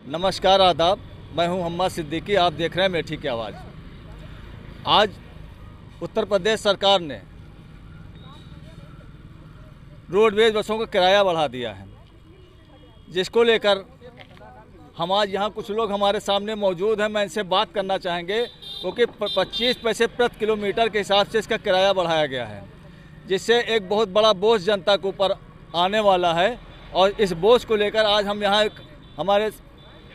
नमस्कार आदाब, मैं हूं हम्मा सिद्दीकी। आप देख रहे हैं मेठी की आवाज़। आज उत्तर प्रदेश सरकार ने रोडवेज बसों का किराया बढ़ा दिया है, जिसको लेकर हम आज यहाँ कुछ लोग हमारे सामने मौजूद हैं। मैं इनसे बात करना चाहेंगे क्योंकि 25 पैसे प्रति किलोमीटर के हिसाब से इसका किराया बढ़ाया गया है, जिससे एक बहुत बड़ा बोझ जनता के ऊपर आने वाला है। और इस बोझ को लेकर आज हम यहाँ हमारे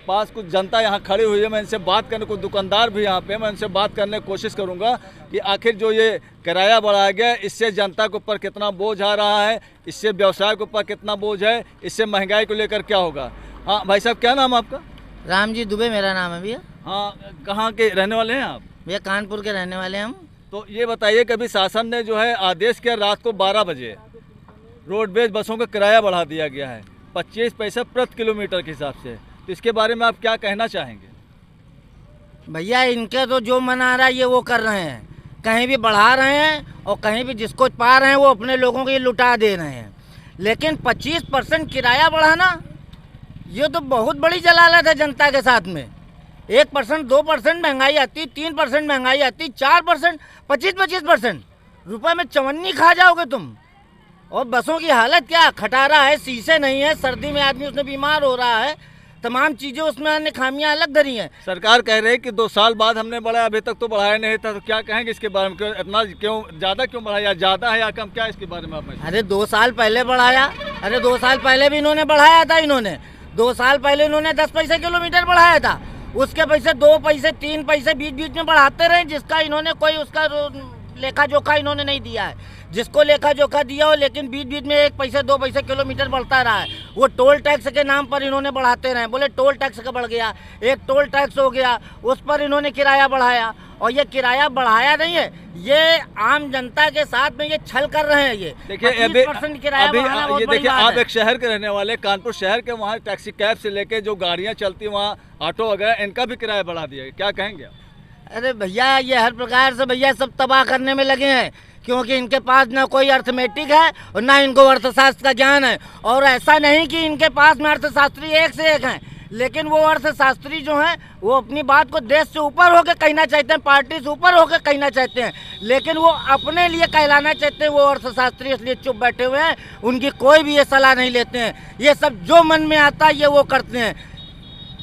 पास कुछ जनता यहाँ खड़ी हुई है। मैं इनसे बात करने, कुछ दुकानदार भी यहाँ पे, मैं इनसे बात करने की कोशिश करूँगा कि आखिर जो ये किराया बढ़ाया गया इससे जनता के ऊपर कितना बोझ आ रहा है, इससे व्यवसाय के ऊपर कितना बोझ है, इससे महंगाई को लेकर क्या होगा। हाँ भाई साहब, क्या नाम आपका? राम जी दुबे मेरा नाम है भैया। हाँ, कहाँ के रहने वाले हैं आप? भैया कानपुर के रहने वाले हैं हम। तो ये बताइए कि अभी शासन ने जो है आदेश किया, रात को 12 बजे रोडवेज बसों का किराया बढ़ा दिया गया है 25 पैसे प्रति किलोमीटर के हिसाब से। तो इसके बारे में आप क्या कहना चाहेंगे? भैया इनके तो जो मन आ रहा है ये वो कर रहे हैं, कहीं भी बढ़ा रहे हैं और कहीं भी जिसको पा रहे हैं वो अपने लोगों को ये लुटा दे रहे हैं। लेकिन 25% किराया बढ़ाना ये तो बहुत बड़ी जलालत है जनता के साथ में। 1%, 2% महंगाई आती, 3% महंगाई आती, 4%, 25% रुपये में चवन्नी खा जाओगे तुम। और बसों की हालत क्या, खटारा है, शीशे नहीं है, सर्दी में आदमी उसमें बीमार हो रहा है, तमाम चीज़ें उसमें अन्य खामियां अलग धरी हैं। सरकार कह रही है कि 2 साल बाद हमने बढ़ाया, अभी तक तो बढ़ाया नहीं था। तो क्या कहेंगे इसके बारे में? इतना क्यों ज़्यादा क्यों बढ़ाया, ज़्यादा है या कम, क्या इसके बारे में आप? अरे 2 साल पहले बढ़ाया, अरे 2 साल पहले भी इन्होंने बढ़ाया था। इन्होंने 2 साल पहले इन्होंने 10 पैसे किलोमीटर बढ़ाया था, उसके पैसे 2 पैसे 3 पैसे बीच बीच में बढ़ाते रहे, जिसका इन्होंने कोई उसका लेखा जोखा इन्होंने नहीं दिया है। जिसको लेखा जोखा दिया हो, लेकिन बीच बीच में 1 पैसे 2 पैसे किलोमीटर बढ़ता रहा है। वो टोल टैक्स के नाम पर इन्होंने बढ़ाते रहे, बोले टोल टैक्स का बढ़ गया, एक टोल टैक्स हो गया, उस पर इन्होंने किराया बढ़ाया। और ये किराया बढ़ाया नहीं है, ये आम जनता के साथ में ये छल कर रहे हैं। ये देखिए, 25% किराया बढ़ाना बहुत बड़ी बात है। आप एक शहर के रहने वाले, कानपुर शहर के, वहाँ टैक्सी कैब से लेके जो गाड़ियाँ चलती वहाँ ऑटो वगैरह, इनका भी किराया बढ़ा दिया, क्या कहेंगे आप? अरे भैया ये हर प्रकार से भैया सब तबाह करने में लगे हैं, क्योंकि इनके पास ना कोई अर्थमेटिक है और ना इनको अर्थशास्त्र का ज्ञान है। और ऐसा नहीं कि इनके पास में अर्थशास्त्री एक से एक हैं, लेकिन वो अर्थशास्त्री जो हैं वो अपनी बात को देश से ऊपर होकर कहना चाहते हैं, पार्टी से ऊपर होकर कहना चाहते हैं, लेकिन वो अपने लिए कहलाना चाहते हैं। वो अर्थशास्त्री इसलिए चुप बैठे हुए हैं, उनकी कोई भी ये सलाह नहीं लेते हैं। ये सब जो मन में आता है ये वो करते हैं।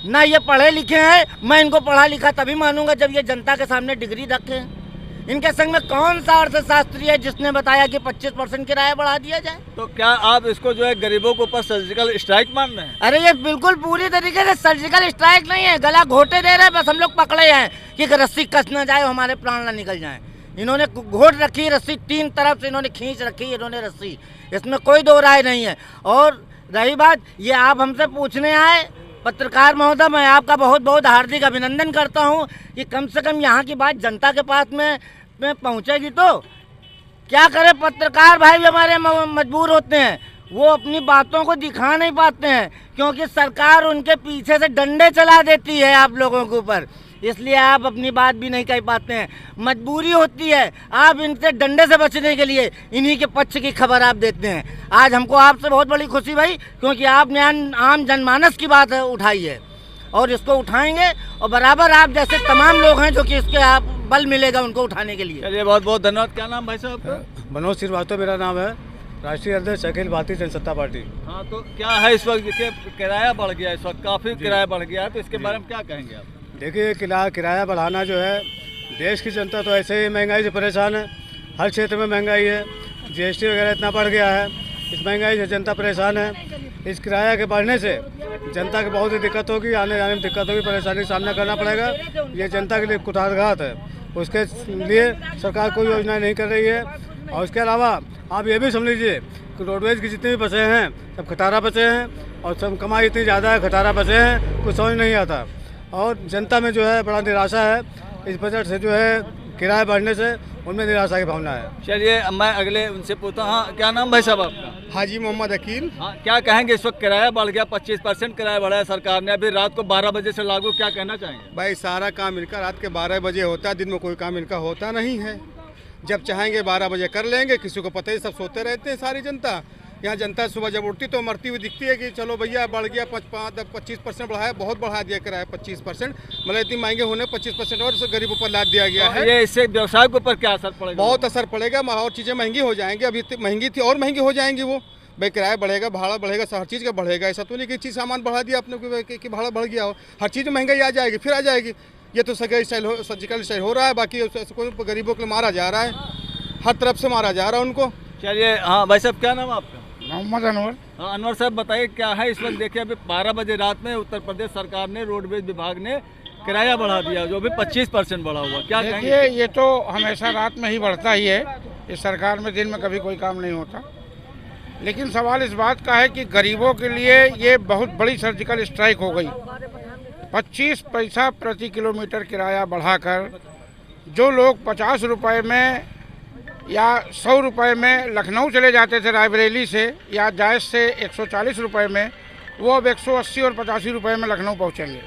ना ये पढ़े लिखे हैं, मैं इनको पढ़ा लिखा तभी मानूंगा जब ये जनता के सामने डिग्री रखें। इनके संग में कौन सा अर्थशास्त्री है जिसने बताया कि 25% किराया बढ़ा दिया जाए? तो क्या आप इसको जो है गरीबों के ऊपर सर्जिकल स्ट्राइक मान रहे हैं? अरे ये बिल्कुल पूरी तरीके से सर्जिकल स्ट्राइक नहीं है, गला घोटे दे रहे हैं, बस हम लोग पकड़े हैं कि रस्सी कस ना जाए, हमारे प्राण ना निकल जाए। इन्होंने घोट रखी रस्सी, 3 तरफ से इन्होंने खींच रखी है इन्होंने रस्सी, इसमें कोई दो राय नहीं है। और रही बात ये आप हमसे पूछने आए पत्रकार महोदय, मैं आपका बहुत बहुत हार्दिक अभिनंदन करता हूं कि कम से कम यहाँ की बात जनता के पास में पहुँचेगी। तो क्या करें, पत्रकार भाई भी हमारे मजबूर होते हैं, वो अपनी बातों को दिखा नहीं पाते हैं, क्योंकि सरकार उनके पीछे से डंडे चला देती है आप लोगों के ऊपर, इसलिए आप अपनी बात भी नहीं कह पाते हैं। मजबूरी होती है, आप इनसे डंडे से बचने के लिए इन्हीं के पक्ष की खबर आप देते हैं। आज हमको आपसे बहुत बड़ी खुशी भाई, क्योंकि आपने आम जनमानस की बात उठाई है और इसको उठाएंगे, और बराबर आप जैसे तमाम लोग हैं जो कि इसके आप बल मिलेगा उनको उठाने के लिए। चलिए, बहुत बहुत धन्यवाद। क्या नाम भाई साहब आपका? मनोज श्रीवास्तव मेरा नाम है, राष्ट्रीय अध्यक्ष अखिल भारतीय जनसत्ता पार्टी। हाँ, तो क्या है इस वक्त किराया बढ़ गया, इस वक्त काफ़ी किराया बढ़ गया है, तो इसके बारे में क्या कहेंगे आप? देखिए, किराया बढ़ाना जो है, देश की जनता तो ऐसे ही महंगाई से परेशान है, हर क्षेत्र में महंगाई है, GST वगैरह इतना बढ़ गया है, इस महंगाई से जनता परेशान है। इस किराया के बढ़ने से जनता की बहुत ही दिक्कत होगी, आने जाने में दिक्कत होगी, परेशानी का सामना करना पड़ेगा। ये जनता के लिए कुठारघात है, उसके लिए सरकार कोई योजना नहीं कर रही है। और उसके अलावा आप ये भी समझ लीजिए कि रोडवेज की जितनी भी बसें हैं सब खटारा बसें हैं और सब कमाई इतनी ज़्यादा है, खटारा बसें हैं, कुछ समझ नहीं आता। और जनता में जो है बड़ा निराशा है इस बजट से, जो है किराया बढ़ने से उनमें निराशा की भावना है। चलिए मैं अगले उनसे पूछता हूँ। हाँ, क्या नाम भाई साहब आपका? हाजी मोहम्मद अकील। हाँ, क्या कहेंगे? इस वक्त किराया बढ़ गया, 25% किराया बढ़ा है सरकार ने, अभी रात को 12 बजे से लागू, क्या कहना चाहेंगे? भाई सारा काम इनका रात के 12 बजे होता है, दिन में कोई काम इनका होता नहीं है। जब चाहेंगे 12 बजे कर लेंगे, किसी को पता ही, सब सोते रहते हैं सारी जनता। यहाँ जनता सुबह जब उठती तो मरती हुई दिखती है कि चलो भैया बढ़ गया, 25% बढ़ाया, बहुत बढ़ा दिया किराया 25%, मतलब इतनी महंगे होने 25% और गरीबों पर लाद दिया गया है। ये इससे व्यवसाय के ऊपर क्या असर पड़ेगा? बहुत असर पड़ेगा, और चीज़ें महंगी हो जाएंगी। अभी महंगी थी और महंगी हो जाएंगी वो। भाई किराया बढ़ेगा, भाड़ा बढ़ेगा, हर चीज़ का बढ़ेगा। ऐसा तो नहीं कि चीज़ सामान बढ़ा दिया आपने कि भाड़ा बढ़ गया हो। हर चीज़ में महंगाई आ जाएगी, फिर आ जाएगी। ये तो सर्जिकल स्ट्राइक हो रहा है, बाकी कोई गरीबों को मारा जा रहा है, हर तरफ से मारा जा रहा है उनको। चलिए, हाँ भाई साहब, क्या नाम है आपका? मोहम्मद अनवर। हाँ, अनवर साहब बताइए क्या है इस वक्त? देखिए अभी 12 बजे रात में उत्तर प्रदेश सरकार ने, रोडवेज विभाग ने किराया बढ़ा दिया, जो भी 25% बढ़ा हुआ, क्या कहेंगे? देखिए, ये तो हमेशा रात में ही बढ़ता ही है, इस सरकार में दिन में कभी कोई काम नहीं होता। लेकिन सवाल इस बात का है कि गरीबों के लिए ये बहुत बड़ी सर्जिकल स्ट्राइक हो गई। 25 पैसा प्रति किलोमीटर किराया बढ़ाकर जो लोग 50 रुपये में या 100 रुपये में लखनऊ चले जाते थे रायबरेली से, या जायज़ से 140 रुपये में, वो अब 180 और 85 रुपये में लखनऊ पहुंचेंगे।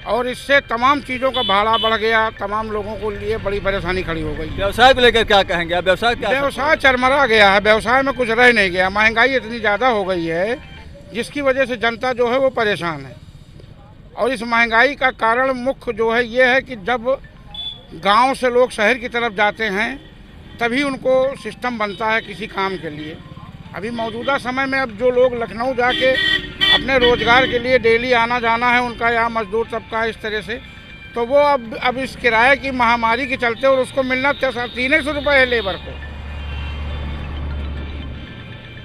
और इससे तमाम चीज़ों का भाड़ा बढ़ गया, तमाम लोगों को लिए बड़ी परेशानी खड़ी हो गई। व्यवसाय को लेकर क्या कहेंगे आप? व्यवसाय चरमरा गया है, व्यवसाय में कुछ रह नहीं गया। महंगाई इतनी ज़्यादा हो गई है जिसकी वजह से जनता जो है वो परेशान है। और इस महंगाई का कारण मुख्य जो है ये है कि जब गाँव से लोग शहर की तरफ जाते हैं तभी उनको सिस्टम बनता है किसी काम के लिए। अभी मौजूदा समय में अब जो लोग लखनऊ जाके अपने रोज़गार के लिए डेली आना जाना है उनका, या मजदूर सबका है इस तरह से, तो वो अब इस किराए की महामारी के चलते और उसको मिलना 300 रुपये है लेबर को।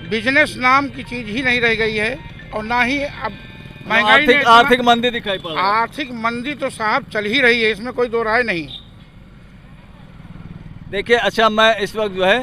बिजनेस नाम की चीज़ ही नहीं रह गई है, और ना ही अब महंगाई आर्थिक मंदी दिखाई पड़ रही है। आर्थिक मंदी तो साहब चल ही रही है, इसमें कोई दो राय नहीं। देखिए, अच्छा मैं इस वक्त जो है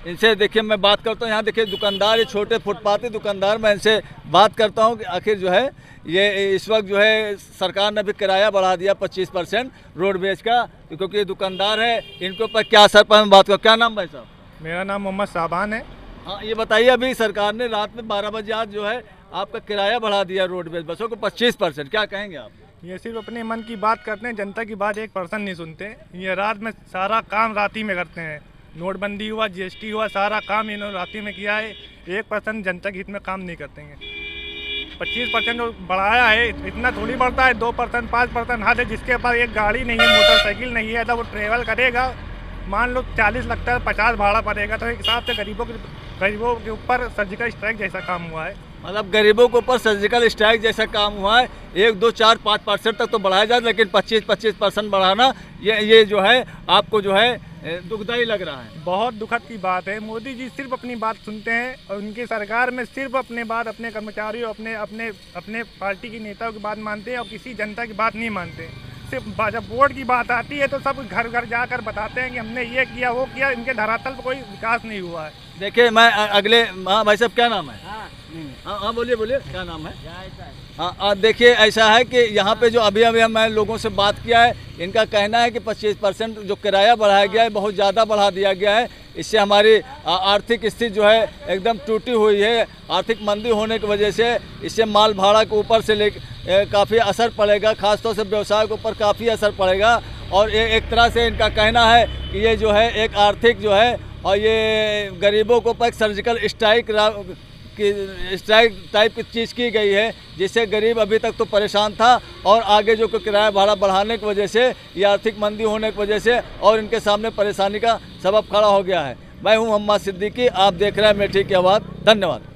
इनसे, देखिए मैं बात करता हूँ। यहाँ देखिए दुकानदार, ये छोटे फुटपाथी दुकानदार, मैं इनसे बात करता हूँ कि आखिर जो है ये इस वक्त जो है सरकार ने भी किराया बढ़ा दिया 25% रोडवेज का, क्योंकि ये दुकानदार है, इनके ऊपर क्या असर पर हम बात करें। क्या नाम भाई साहब? मेरा नाम मोहम्मद साबान है। हाँ, ये बताइए, अभी सरकार ने रात में 12 बजे आज जो है आपका किराया बढ़ा दिया रोडवेज बसों को 25%, क्या कहेंगे आप? ये सिर्फ अपने मन की बात करते हैं, जनता की बात 1% नहीं सुनते। ये रात में सारा काम रात ही में करते हैं। नोटबंदी हुआ, GST हुआ, सारा काम इन्होंने रात ही में किया है। 1% जनता के हित में काम नहीं करते हैं। 25% जो बढ़ाया है, इतना थोड़ी बढ़ता है, 2%, 5% हद है। जिसके पास एक गाड़ी नहीं है, मोटरसाइकिल नहीं है, तो वो ट्रेवल करेगा, मान लो 40 लगता है, 50 भाड़ा पड़ेगा, तो एक हिसाब से गरीबों के ऊपर सर्जिकल स्ट्राइक जैसा काम हुआ है। मतलब गरीबों के ऊपर सर्जिकल स्ट्राइक जैसा काम हुआ है। 1, 2, 4, 5% तक तो बढ़ाया जाए, लेकिन 25% बढ़ाना ये जो है आपको जो है दुखदाई लग रहा है। बहुत दुखद की बात है। मोदी जी सिर्फ अपनी बात सुनते हैं, और उनकी सरकार में सिर्फ अपने कर्मचारियों, अपने पार्टी के नेताओं की बात मानते हैं, और किसी जनता की बात नहीं मानते। सिर्फ जब वोट की बात आती है तो सब घर घर जाकर बताते हैं कि हमने ये किया, वो किया। इनके धरातल पर कोई विकास नहीं हुआ है। देखिए मैं अगले, हाँ भाई साहब क्या नाम है? हाँ बोलिए क्या नाम है? हाँ, देखिए ऐसा है कि यहाँ पे जो अभी मैं लोगों से बात किया है, इनका कहना है कि 25% जो किराया बढ़ाया गया है बहुत ज़्यादा बढ़ा दिया गया है। इससे हमारी आर्थिक स्थिति जो है एकदम टूटी हुई है। आर्थिक मंदी होने की वजह से इससे माल भाड़ा के ऊपर से काफ़ी असर पड़ेगा, ख़ासतौर से व्यवसाय के ऊपर काफ़ी असर पड़ेगा। और एक तरह से इनका कहना है कि ये जो है एक आर्थिक जो है, और ये गरीबों को ऊपर एक सर्जिकल स्ट्राइक टाइप की चीज़ की गई है, जिससे गरीब अभी तक तो परेशान था, और आगे जो किराया भाड़ा बढ़ाने की वजह से, या आर्थिक मंदी होने की वजह से, और इनके सामने परेशानी का सबब खड़ा हो गया है। मैं हूं मोहम्मद सिद्दीकी, आप देख रहे हैं मेठी की आवाज़। धन्यवाद।